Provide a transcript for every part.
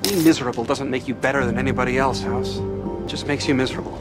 Being miserable doesn't make you better than anybody else, House. It just makes you miserable.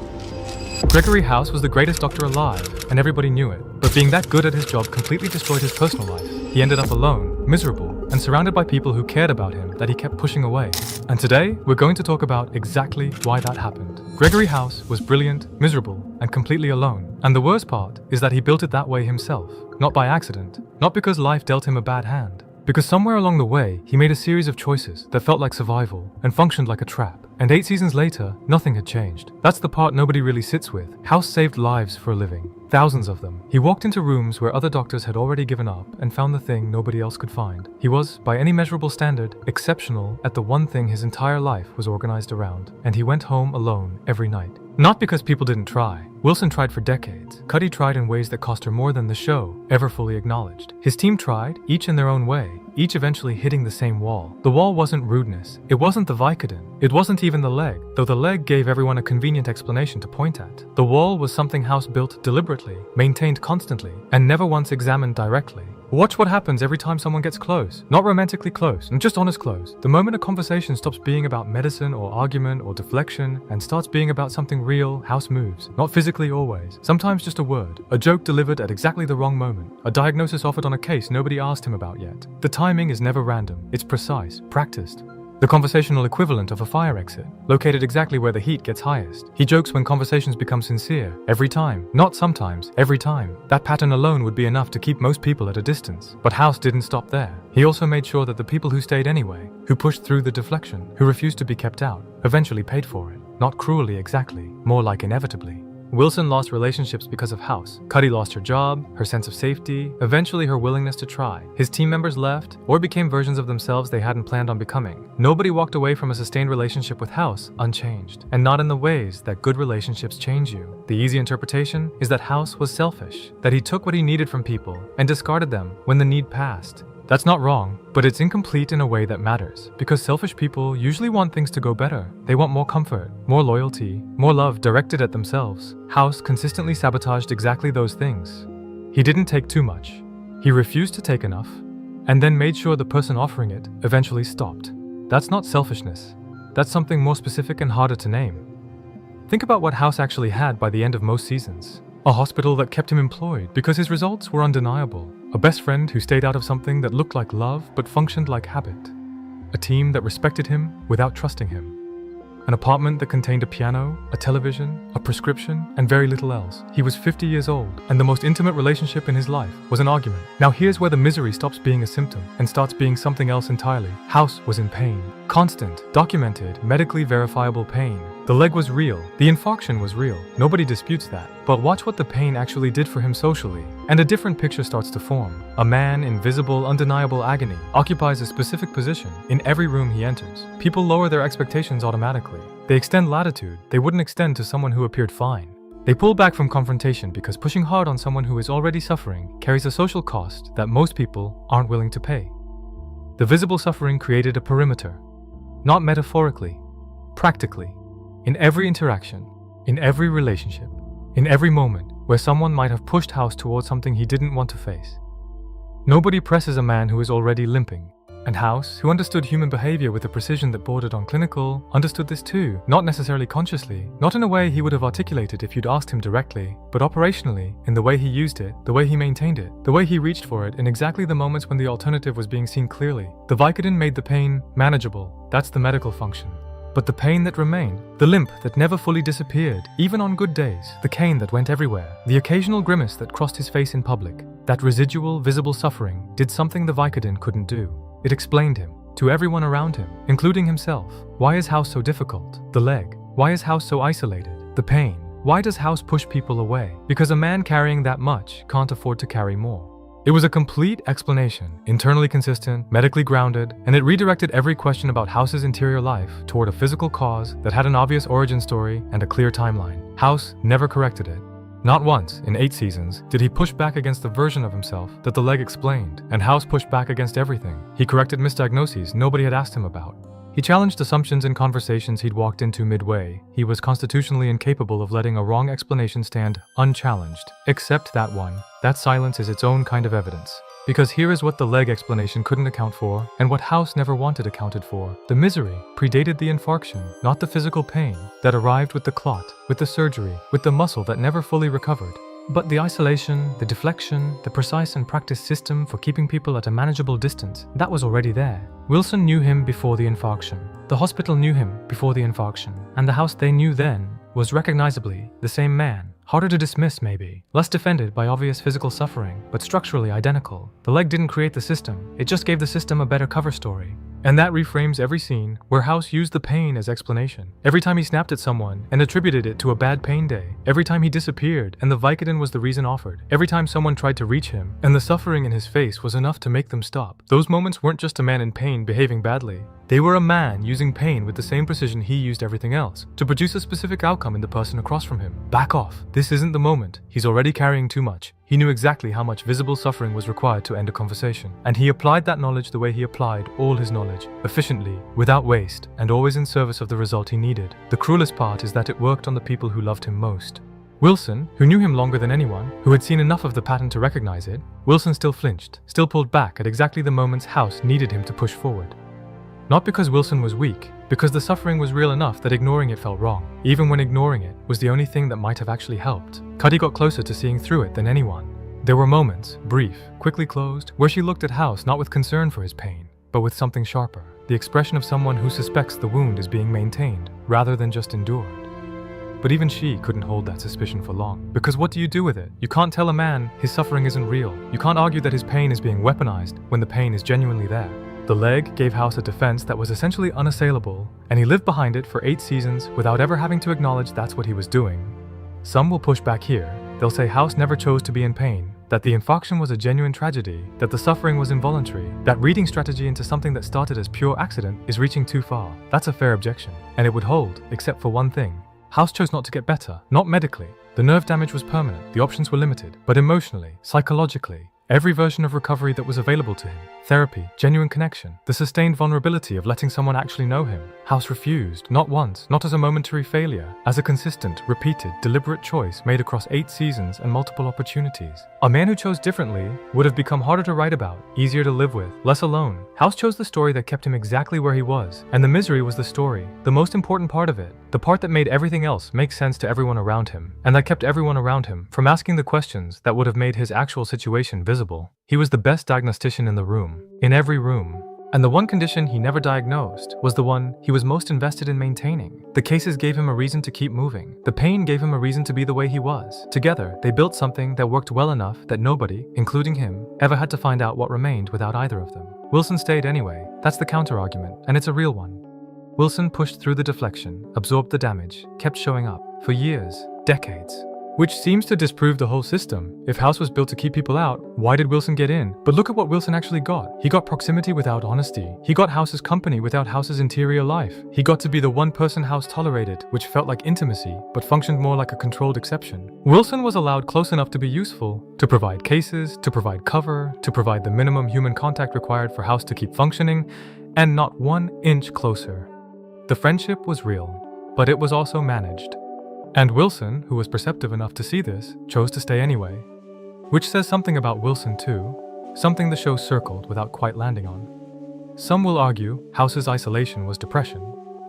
Gregory House was the greatest doctor alive, and everybody knew it. But being that good at his job completely destroyed his personal life. He ended up alone, miserable, and surrounded by people who cared about him that he kept pushing away. And today, we're going to talk about exactly why that happened. Gregory House was brilliant, miserable, and completely alone. And the worst part is that he built it that way himself, not by accident, not because life dealt him a bad hand. Because somewhere along the way, he made a series of choices that felt like survival and functioned like a trap. And 8 seasons later, nothing had changed. That's the part nobody really sits with. House saved lives for a living. Thousands of them. He walked into rooms where other doctors had already given up and found the thing nobody else could find. He was, by any measurable standard, exceptional at the one thing his entire life was organized around. And he went home alone every night. Not because people didn't try. Wilson tried for decades. Cuddy tried in ways that cost her more than the show ever fully acknowledged. His team tried, each in their own way, each eventually hitting the same wall. The wall wasn't rudeness. It wasn't the Vicodin. It wasn't even the leg, though the leg gave everyone a convenient explanation to point at. The wall was something House built deliberately, maintained constantly, and never once examined directly. Watch what happens every time someone gets close. Not romantically close, and just honest close. The moment a conversation stops being about medicine or argument or deflection and starts being about something real, House moves. Not physically always. Sometimes just a word. A joke delivered at exactly the wrong moment. A diagnosis offered on a case nobody asked him about yet. The timing is never random. It's precise, practiced. The conversational equivalent of a fire exit, located exactly where the heat gets highest. He jokes when conversations become sincere, every time. Not sometimes, every time. That pattern alone would be enough to keep most people at a distance. But House didn't stop there. He also made sure that the people who stayed anyway, who pushed through the deflection, who refused to be kept out, eventually paid for it. Not cruelly exactly, more like inevitably. Wilson lost relationships because of House. Cuddy lost her job, her sense of safety, eventually her willingness to try. His team members left, or became versions of themselves they hadn't planned on becoming. Nobody walked away from a sustained relationship with House unchanged, and not in the ways that good relationships change you. The easy interpretation is that House was selfish, that he took what he needed from people and discarded them when the need passed. That's not wrong, but it's incomplete in a way that matters, because selfish people usually want things to go better. They want more comfort, more loyalty, more love directed at themselves. House consistently sabotaged exactly those things. He didn't take too much. He refused to take enough, and then made sure the person offering it eventually stopped. That's not selfishness. That's something more specific and harder to name. Think about what House actually had by the end of most seasons. A hospital that kept him employed because his results were undeniable. A best friend who stayed out of something that looked like love but functioned like habit. A team that respected him without trusting him. An apartment that contained a piano, a television, a prescription, and very little else. He was 50 years old, and the most intimate relationship in his life was an argument. Now here's where the misery stops being a symptom and starts being something else entirely. House was in pain. Constant, documented, medically verifiable pain. The leg was real. The infarction was real. Nobody disputes that. But watch what the pain actually did for him socially. And a different picture starts to form. A man in visible, undeniable agony occupies a specific position in every room he enters. People lower their expectations automatically. They extend latitude they wouldn't extend to someone who appeared fine. They pull back from confrontation because pushing hard on someone who is already suffering carries a social cost that most people aren't willing to pay. The visible suffering created a perimeter. Not metaphorically, practically. In every interaction, in every relationship, in every moment where someone might have pushed House towards something he didn't want to face. Nobody presses a man who is already limping. And House, who understood human behavior with a precision that bordered on clinical, understood this too, not necessarily consciously, not in a way he would have articulated if you'd asked him directly, but operationally, in the way he used it, the way he maintained it, the way he reached for it in exactly the moments when the alternative was being seen clearly. The Vicodin made the pain manageable. That's the medical function. But the pain that remained, the limp that never fully disappeared, even on good days, the cane that went everywhere, the occasional grimace that crossed his face in public, that residual, visible suffering did something the Vicodin couldn't do. It explained him, to everyone around him, including himself. Why is House so difficult? The leg. Why is House so isolated? The pain. Why does House push people away? Because a man carrying that much can't afford to carry more. It was a complete explanation, internally consistent, medically grounded, and it redirected every question about House's interior life toward a physical cause that had an obvious origin story and a clear timeline. House never corrected it. Not once, in 8 seasons, did he push back against the version of himself that the leg explained, and House pushed back against everything. He corrected misdiagnoses nobody had asked him about. He challenged assumptions in conversations he'd walked into midway. He was constitutionally incapable of letting a wrong explanation stand unchallenged. Except that one. That silence is its own kind of evidence. Because here is what the leg explanation couldn't account for, and what House never wanted accounted for. The misery predated the infarction, not the physical pain that arrived with the clot, with the surgery, with the muscle that never fully recovered. But the isolation, the deflection, the precise and practiced system for keeping people at a manageable distance, that was already there. Wilson knew him before the infarction. The hospital knew him before the infarction. And the House they knew then was recognizably the same man. Harder to dismiss, maybe. Less defended by obvious physical suffering, but structurally identical. The leg didn't create the system. It just gave the system a better cover story. And that reframes every scene where House used the pain as explanation. Every time he snapped at someone and attributed it to a bad pain day. Every time he disappeared and the Vicodin was the reason offered. Every time someone tried to reach him and the suffering in his face was enough to make them stop. Those moments weren't just a man in pain behaving badly. They were a man using pain with the same precision he used everything else to produce a specific outcome in the person across from him. Back off. This isn't the moment. He's already carrying too much. He knew exactly how much visible suffering was required to end a conversation, and he applied that knowledge the way he applied all his knowledge, efficiently, without waste, and always in service of the result he needed. The cruelest part is that it worked on the people who loved him most. Wilson, who knew him longer than anyone, who had seen enough of the pattern to recognize it, Wilson still flinched, still pulled back at exactly the moments House needed him to push forward. Not because Wilson was weak, because the suffering was real enough that ignoring it felt wrong, even when ignoring it was the only thing that might have actually helped. Cuddy got closer to seeing through it than anyone. There were moments, brief, quickly closed, where she looked at House not with concern for his pain, but with something sharper, the expression of someone who suspects the wound is being maintained, rather than just endured. But even she couldn't hold that suspicion for long, because what do you do with it? You can't tell a man his suffering isn't real. You can't argue that his pain is being weaponized when the pain is genuinely there. The leg gave House a defense that was essentially unassailable, and he lived behind it for 8 seasons without ever having to acknowledge that's what he was doing. Some will push back here. They'll say House never chose to be in pain, that the infarction was a genuine tragedy, that the suffering was involuntary, that reading strategy into something that started as pure accident is reaching too far. That's a fair objection, and it would hold, except for one thing. House chose not to get better, not medically. The nerve damage was permanent, the options were limited, but emotionally, psychologically, every version of recovery that was available to him, therapy, genuine connection, the sustained vulnerability of letting someone actually know him, House refused, not once, not as a momentary failure, as a consistent, repeated, deliberate choice made across 8 seasons and multiple opportunities. A man who chose differently would have become harder to write about, easier to live with, less alone. House chose the story that kept him exactly where he was, and the misery was the story, the most important part of it, the part that made everything else make sense to everyone around him, and that kept everyone around him from asking the questions that would have made his actual situation visible. He was the best diagnostician in the room, in every room. And the one condition he never diagnosed was the one he was most invested in maintaining. The cases gave him a reason to keep moving. The pain gave him a reason to be the way he was. Together, they built something that worked well enough that nobody, including him, ever had to find out what remained without either of them. Wilson stayed anyway. That's the counter-argument, and it's a real one. Wilson pushed through the deflection, absorbed the damage, kept showing up, for years, decades. Which seems to disprove the whole system. If House was built to keep people out, why did Wilson get in? But look at what Wilson actually got. He got proximity without honesty. He got House's company without House's interior life. He got to be the one person House tolerated, which felt like intimacy, but functioned more like a controlled exception. Wilson was allowed close enough to be useful, to provide cases, to provide cover, to provide the minimum human contact required for House to keep functioning, and not 1 inch closer. The friendship was real, but it was also managed. And Wilson, who was perceptive enough to see this, chose to stay anyway. Which says something about Wilson too, something the show circled without quite landing on. Some will argue House's isolation was depression,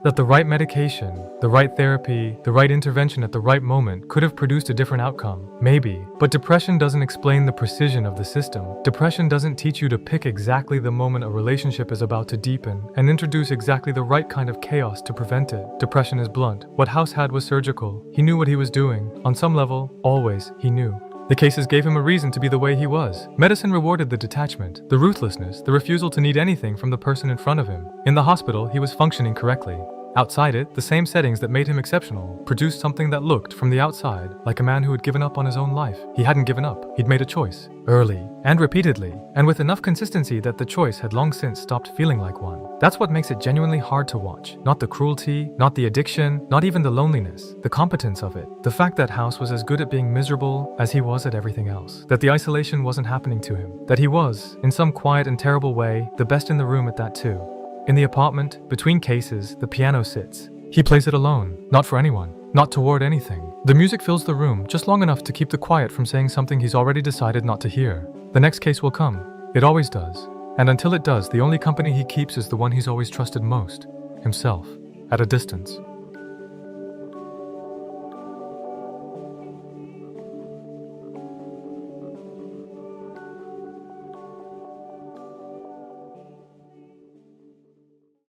that the right medication, the right therapy, the right intervention at the right moment could have produced a different outcome, maybe. But depression doesn't explain the precision of the system. Depression doesn't teach you to pick exactly the moment a relationship is about to deepen and introduce exactly the right kind of chaos to prevent it. Depression is blunt. What House had was surgical. He knew what he was doing. On some level, always, he knew. The cases gave him a reason to be the way he was. Medicine rewarded the detachment, the ruthlessness, the refusal to need anything from the person in front of him. In the hospital, he was functioning correctly. Outside it, the same settings that made him exceptional produced something that looked, from the outside, like a man who had given up on his own life. He hadn't given up. He'd made a choice. Early, and repeatedly, and with enough consistency that the choice had long since stopped feeling like one. That's what makes it genuinely hard to watch. Not the cruelty, not the addiction, not even the loneliness. The competence of it. The fact that House was as good at being miserable as he was at everything else. That the isolation wasn't happening to him. That he was, in some quiet and terrible way, the best in the room at that too. In the apartment, between cases, the piano sits. He plays it alone, not for anyone, not toward anything. The music fills the room just long enough to keep the quiet from saying something he's already decided not to hear. The next case will come. It always does. And until it does, the only company he keeps is the one he's always trusted most, himself, at a distance.